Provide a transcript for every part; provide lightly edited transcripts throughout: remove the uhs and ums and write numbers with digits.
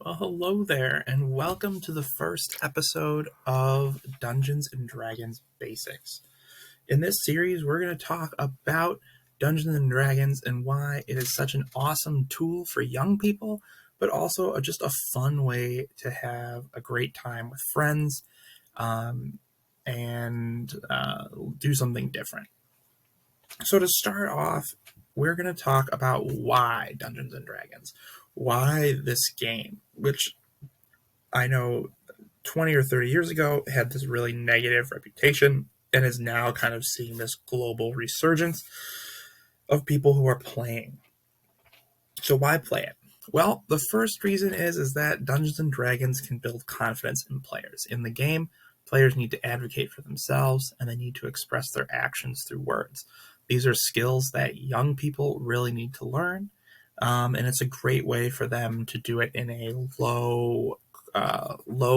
Well, hello there, and welcome to the first episode of Dungeons and Dragons Basics. In this series, we're going to talk about Dungeons and Dragons and why it is such an awesome tool for young people, but also just a fun way to have a great time with friends and do something different. So to start off, we're going to talk about why Dungeons and Dragons, why this game, which I know 20 or 30 years ago had this really negative reputation and is now kind of seeing this global resurgence of people who are playing. So why play it? Well, the first reason is that Dungeons and Dragons can build confidence in players. In the game, players need to advocate for themselves and they need to express their actions through words. These are skills that young people really need to learn, and it's a great way for them to do it in a low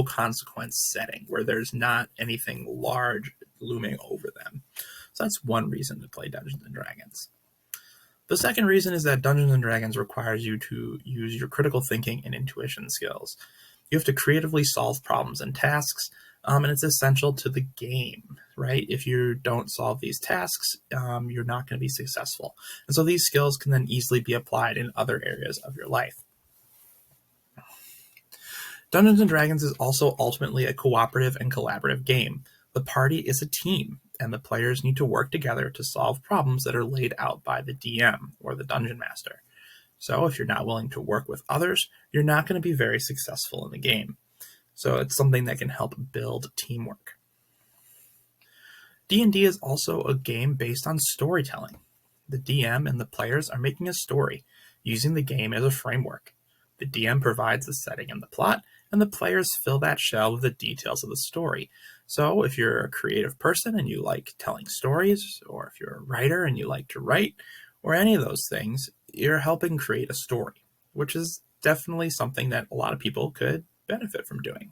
consequence setting where there's not anything large looming over them. So that's one reason to play Dungeons and Dragons. The second reason is that Dungeons and Dragons requires you to use your critical thinking and intuition skills. You have to creatively solve problems and tasks, and it's essential to the game, right? If you don't solve these tasks, you're not going to be successful. And so these skills can then easily be applied in other areas of your life. Dungeons & Dragons is also ultimately a cooperative and collaborative game. The party is a team, and the players need to work together to solve problems that are laid out by the DM, or the Dungeon Master. So if you're not willing to work with others, you're not going to be very successful in the game. So it's something that can help build teamwork. D&D is also a game based on storytelling. The DM and the players are making a story, using the game as a framework. The DM provides the setting and the plot, and the players fill that shell with the details of the story. So if you're a creative person and you like telling stories, or if you're a writer and you like to write, or any of those things, you're helping create a story, which is definitely something that a lot of people could benefit from doing.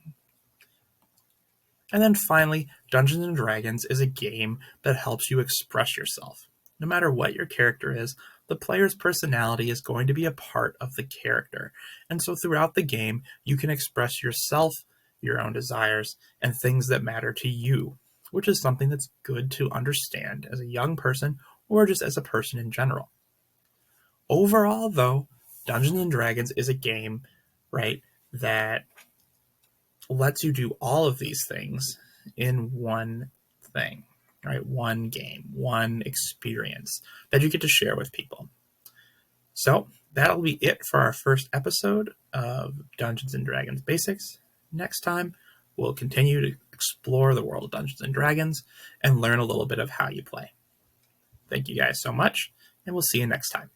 And then finally, Dungeons and Dragons is a game that helps you express yourself. No matter what your character is, the player's personality is going to be a part of the character. And so throughout the game, you can express yourself, your own desires, and things that matter to you, which is something that's good to understand as a young person or just as a person in general. Overall, though, Dungeons and Dragons is a game, right, that lets you do all of these things in one thing, right? One game, one experience that you get to share with people. So that'll be it for our first episode of Dungeons and Dragons Basics. Next time, we'll continue to explore the world of Dungeons and Dragons and learn a little bit of how you play. Thank you guys so much, and we'll see you next time.